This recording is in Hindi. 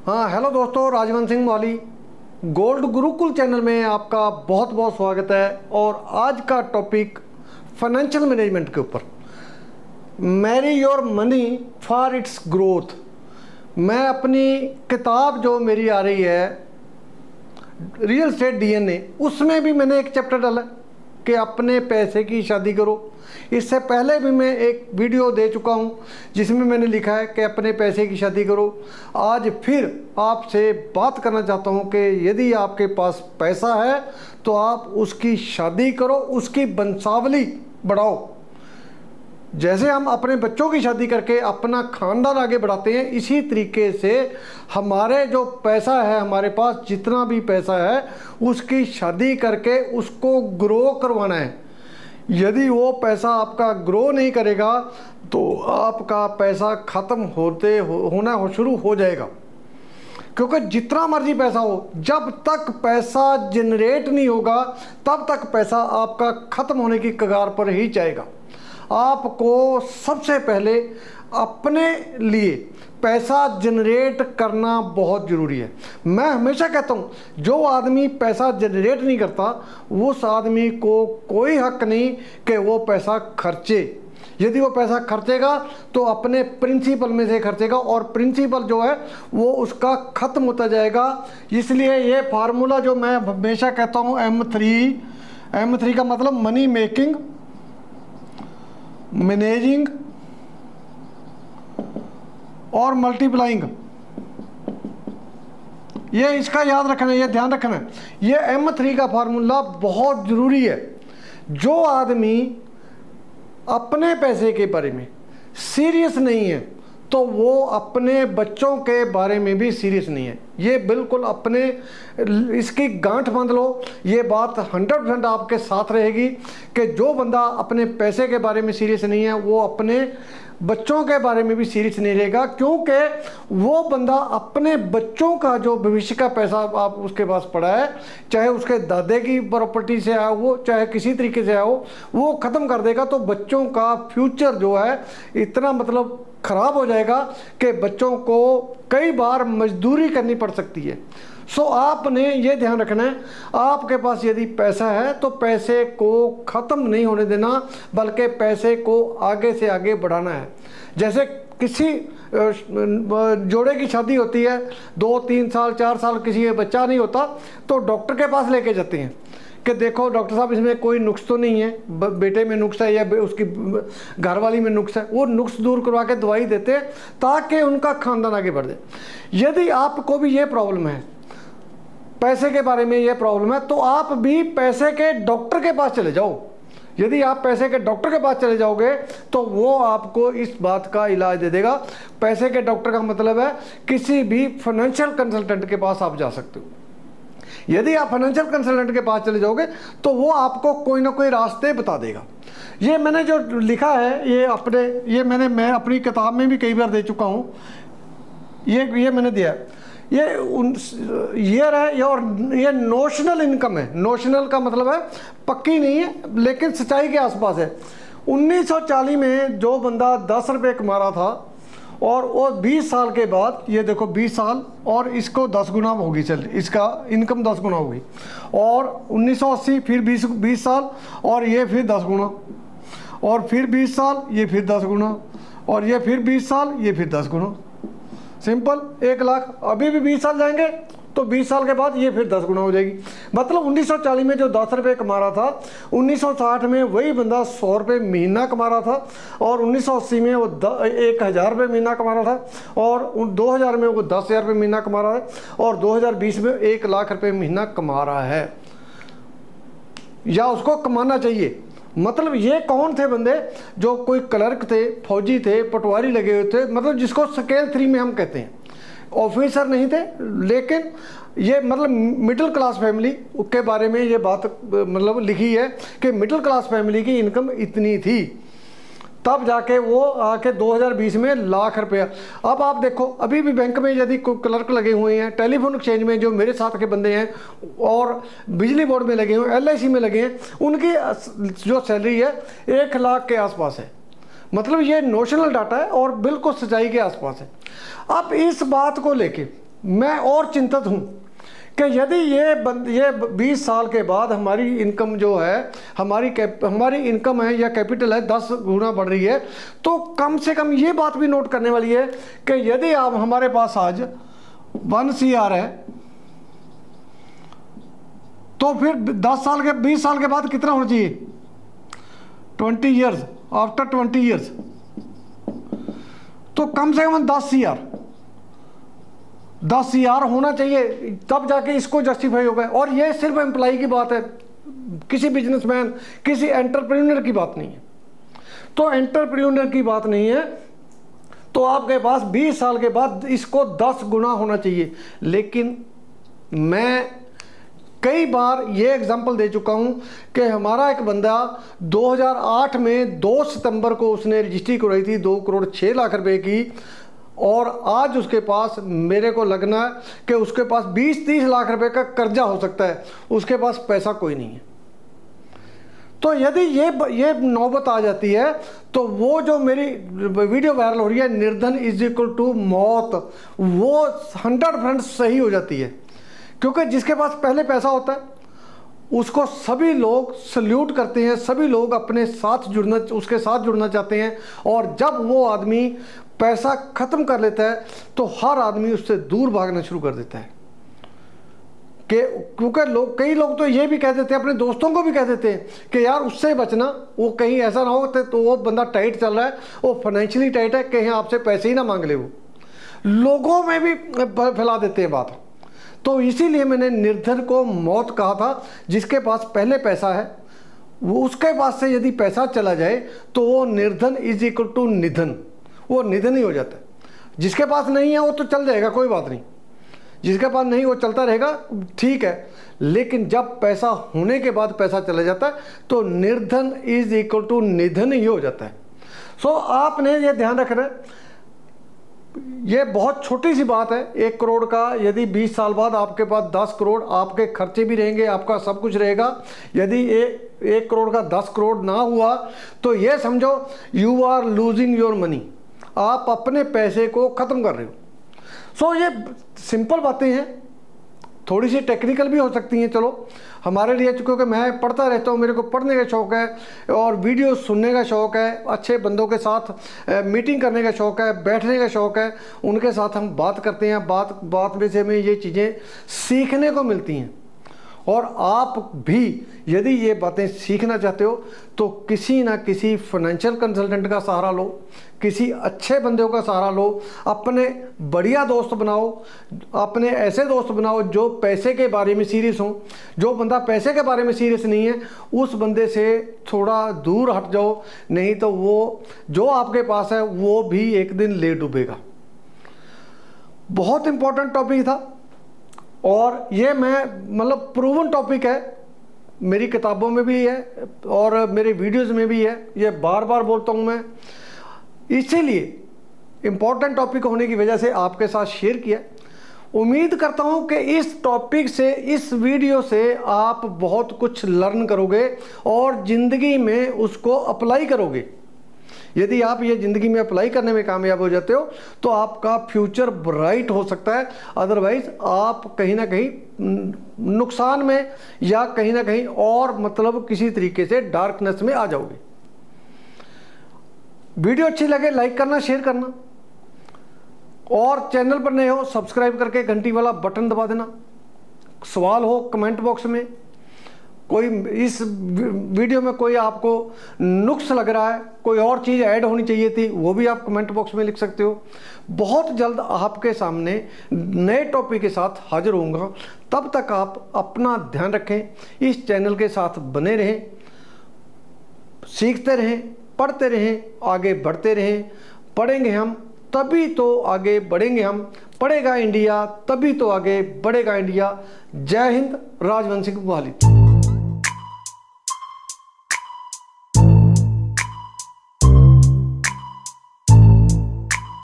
हाँ हेलो दोस्तों, राजवंश सिंह मौली गोल्ड गुरुकुल चैनल में आपका बहुत बहुत स्वागत है। और आज का टॉपिक फाइनेंशियल मैनेजमेंट के ऊपर, marry your money for its growth. मैं अपनी किताब जो मेरी आ रही है रियल एस्टेट डीएनए, उसमें भी मैंने एक चैप्टर डाला कि अपने पैसे की शादी करो। इससे पहले भी मैं एक वीडियो दे चुका हूं जिसमें मैंने लिखा है कि अपने पैसे की शादी करो। आज फिर आपसे बात करना चाहता हूं कि यदि आपके पास पैसा है तो आप उसकी शादी करो, उसकी वंशावली बढ़ाओ। जैसे हम अपने बच्चों की शादी करके अपना खानदान आगे बढ़ाते हैं, इसी तरीके से हमारे जो पैसा है, हमारे पास जितना भी पैसा है उसकी शादी करके उसको ग्रो करवाना है। यदि वो पैसा आपका ग्रो नहीं करेगा तो आपका पैसा ख़त्म होना शुरू हो जाएगा। क्योंकि जितना मर्जी पैसा हो, जब तक पैसा जनरेट नहीं होगा तब तक पैसा आपका ख़त्म होने की कगार पर ही जाएगा। आपको सबसे पहले अपने लिए पैसा जनरेट करना बहुत ज़रूरी है। मैं हमेशा कहता हूँ, जो आदमी पैसा जनरेट नहीं करता उस आदमी को कोई हक नहीं कि वो पैसा खर्चे। यदि वो पैसा खर्चेगा तो अपने प्रिंसिपल में से खर्चेगा, और प्रिंसिपल जो है वो उसका ख़त्म होता जाएगा। इसलिए ये फार्मूला जो मैं हमेशा कहता हूँ, M3 का मतलब मनी मेकिंग, मैनेजिंग और मल्टीप्लाइंग, ये इसका याद रखना है, ये ध्यान रखना है। ये M3 का फार्मूला बहुत ज़रूरी है। जो आदमी अपने पैसे के बारे में सीरियस नहीं है तो वो अपने बच्चों के बारे में भी सीरियस नहीं है। ये बिल्कुल अपने इसकी गांठ बांध लो, ये बात 100% आपके साथ रहेगी कि जो बंदा अपने पैसे के बारे में सीरियस नहीं है वो अपने बच्चों के बारे में भी सीरियस नहीं रहेगा। क्योंकि वो बंदा अपने बच्चों का जो भविष्य का पैसा आप उसके पास पड़ा है, चाहे उसके दादे की प्रॉपर्टी से आया हो, चाहे किसी तरीके से आया हो, वो ख़त्म कर देगा। तो बच्चों का फ्यूचर जो है इतना मतलब ख़राब हो जाएगा कि बच्चों को कई बार मजदूरी करनी पड़ सकती है। सो आपने ये ध्यान रखना है, आपके पास यदि पैसा है तो पैसे को ख़त्म नहीं होने देना, बल्कि पैसे को आगे से आगे बढ़ाना है। जैसे किसी जोड़े की शादी होती है, 2-3 साल 4 साल किसी का बच्चा नहीं होता तो डॉक्टर के पास लेके जाते हैं कि देखो डॉक्टर साहब, इसमें कोई नुक्स तो नहीं है, बेटे में नुक्स है या उसकी घरवाली में नुक्स है। वो नुक्स दूर करवा के दवाई देते हैं ताकि उनका खानदान आगे बढ़ जाए। यदि आपको भी ये प्रॉब्लम है, पैसे के बारे में ये प्रॉब्लम है, तो आप भी पैसे के डॉक्टर के पास चले जाओ। यदि आप पैसे के डॉक्टर के पास चले जाओगे तो वो आपको इस बात का इलाज दे देगा। पैसे के डॉक्टर का मतलब है किसी भी फाइनेंशियल कंसल्टेंट के पास आप जा सकते हो। यदि आप फाइनेंशियल कंसल्टेंट के पास चले जाओगे तो वो आपको कोई ना कोई रास्ते बता देगा। ये मैंने जो लिखा है ये मैं अपनी किताब में भी कई बार दे चुका हूँ। ये मैंने दिया है, ये ईयर है और ये नोशनल इनकम है। नोशनल का मतलब है पक्की नहीं है लेकिन सच्चाई के आसपास है। 1940 में जो बंदा 10 रुपये कमा रहा था और वो 20 साल के बाद, ये देखो 20 साल और इसको 10 गुना होगी, चल इसका इनकम 10 गुना होगी। और 1980 फिर 20 साल और ये फिर 10 गुना, और फिर 20 साल ये फिर 10 गुना, और ये फिर 20 साल ये फिर 10 गुना। सिंपल 1 लाख। अभी भी 20 साल जाएंगे तो 20 साल के बाद ये फिर 10 गुना हो जाएगी। मतलब 1940 में जो 10 रुपये कमा रहा था, 1960 में वही बंदा 100 रुपये महीना कमा रहा था, और 1980 में वो 1000 रुपये महीना कमा रहा था, और 2000 में वो 10,000 रुपये महीना कमा रहा है, और 2020 में 1 लाख रुपये महीना कमा रहा है, या उसको कमाना चाहिए। मतलब ये कौन थे बंदे? जो कोई क्लर्क थे, फौजी थे, पटवारी लगे हुए थे, मतलब जिसको स्केल 3 में हम कहते हैं। ऑफिसर नहीं थे, लेकिन ये मतलब मिडिल क्लास फैमिली के बारे में ये बात मतलब लिखी है कि मिडिल क्लास फैमिली की इनकम इतनी थी, तब जाके वो आके 2020 में लाख रुपया। अब आप देखो, अभी भी बैंक में यदि क्लर्क लगे हुए हैं, टेलीफोन एक्सचेंज में जो मेरे साथ के बंदे हैं, और बिजली बोर्ड में लगे हुए, LIC में लगे हैं, उनकी जो सैलरी है 1 लाख के आसपास है। मतलब ये नोशनल डाटा है और बिल्कुल सच्चाई के आसपास है। अब इस बात को लेके मैं और चिंतित हूँ कि यदि ये 20 साल के बाद हमारी इनकम जो है, हमारी इनकम है या कैपिटल है 10 गुना बढ़ रही है, तो कम से कम ये बात भी नोट करने वाली है कि यदि आप हमारे पास आज 1 CR है, तो फिर 20 साल के बाद कितना होना चाहिए? 20 ईयर्स, आफ्टर 20 ईयर्स तो कम से कम 10 CR होना चाहिए, तब जाके इसको जस्टिफाई होगा। और ये सिर्फ एम्प्लॉय की बात है, किसी बिजनेसमैन, किसी एंटरप्रेन्योर की बात नहीं है। तो एंटरप्रेन्योर की बात नहीं है तो आपके पास 20 साल के बाद इसको 10 गुना होना चाहिए। लेकिन मैं कई बार ये एग्जांपल दे चुका हूँ कि हमारा एक बंदा 2008 में 2 सितंबर को उसने रजिस्ट्री करवाई थी 2 करोड़ 6 लाख रुपए की, और आज उसके पास, मेरे को लगना है कि उसके पास 20-30 लाख रुपए का कर्जा हो सकता है, उसके पास पैसा कोई नहीं है। तो यदि ये नौबत आ जाती है तो वो जो मेरी वीडियो वायरल हो रही है, निर्धन इज इक्वल टू मौत, वो 100% सही हो जाती है। क्योंकि जिसके पास पहले पैसा होता है उसको सभी लोग सल्यूट करते हैं, सभी लोग उसके साथ जुड़ना चाहते हैं, और जब वो आदमी पैसा खत्म कर लेता है तो हर आदमी उससे दूर भागना शुरू कर देता है। क्योंकि कई लोग तो ये भी कह देते हैं, अपने दोस्तों को भी कह देते हैं कि यार उससे बचना, वो कहीं ऐसा ना हो तो वो बंदा टाइट चल रहा है, वो फाइनेंशियली टाइट है, कहीं आपसे पैसे ही ना मांग ले। वो लोगों में भी फैला देते हैं बात। तो इसीलिए मैंने निर्धन को मौत कहा था। जिसके पास पहले पैसा है, वो उसके पास से यदि पैसा चला जाए तो वो निर्धन इज इक्वल टू निधन, वो निधन ही हो जाता है। जिसके पास नहीं है वो तो चल जाएगा, कोई बात नहीं, जिसके पास नहीं वो चलता रहेगा, ठीक है। लेकिन जब पैसा होने के बाद पैसा चला जाता है तो निर्धन इज इक्वल टू निधन ही हो जाता है। सो आपने ये ध्यान रखना है, ये बहुत छोटी सी बात है। 1 करोड़ का यदि 20 साल बाद आपके पास 10 करोड़, आपके खर्चे भी रहेंगे, आपका सब कुछ रहेगा। यदि 1 करोड़ का 10 करोड़ ना हुआ तो ये समझो you are losing your money, आप अपने पैसे को ख़त्म कर रहे हो। सो ये सिंपल बातें हैं, थोड़ी सी टेक्निकल भी हो सकती हैं। चलो हमारे लिए, क्योंकि मैं पढ़ता रहता हूँ, मेरे को पढ़ने का शौक़ है और वीडियो सुनने का शौक़ है, अच्छे बंदों के साथ मीटिंग करने का शौक़ है, बैठने का शौक़ है, उनके साथ हम बात करते हैं। बात में से हमें ये चीज़ें सीखने को मिलती हैं। और आप भी यदि ये बातें सीखना चाहते हो तो किसी ना किसी फाइनेंशियल कंसल्टेंट का सहारा लो, किसी अच्छे बंदों का सहारा लो, अपने बढ़िया दोस्त बनाओ, अपने ऐसे दोस्त बनाओ जो पैसे के बारे में सीरियस हों। जो बंदा पैसे के बारे में सीरियस नहीं है उस बंदे से थोड़ा दूर हट जाओ, नहीं तो वो जो आपके पास है वो भी एक दिन ले डूबेगा। बहुत इंपॉर्टेंट टॉपिक था और ये मैं मतलब प्रूवन टॉपिक है, मेरी किताबों में भी है और मेरे वीडियोस में भी है, ये बार बार बोलता हूँ मैं। इसीलिए इम्पॉर्टेंट टॉपिक होने की वजह से आपके साथ शेयर किया। उम्मीद करता हूँ कि इस टॉपिक से, इस वीडियो से आप बहुत कुछ लर्न करोगे और ज़िंदगी में उसको अप्लाई करोगे। यदि आप ये ज़िंदगी में अप्लाई करने में कामयाब हो जाते हो तो आपका फ्यूचर ब्राइट हो सकता है, अदरवाइज आप कहीं ना कहीं नुकसान में या कहीं ना कहीं और मतलब किसी तरीके से डार्कनेस में आ जाओगे। वीडियो अच्छी लगे लाइक करना, शेयर करना, और चैनल पर नए हो सब्सक्राइब करके घंटी वाला बटन दबा देना। सवाल हो कमेंट बॉक्स में, कोई इस वीडियो में कोई आपको नुक्स लग रहा है, कोई और चीज़ ऐड होनी चाहिए थी, वो भी आप कमेंट बॉक्स में लिख सकते हो। बहुत जल्द आपके सामने नए टॉपिक के साथ हाजिर होऊंगा। तब तक आप अपना ध्यान रखें, इस चैनल के साथ बने रहें, सीखते रहें, पढ़ते रहें, आगे बढ़ते रहें। पढ़ेंगे हम तभी तो आगे बढ़ेंगे हम, पढ़ेगा इंडिया तभी तो आगे बढ़ेगा इंडिया। जय हिंद। राजवंशी मोहाली।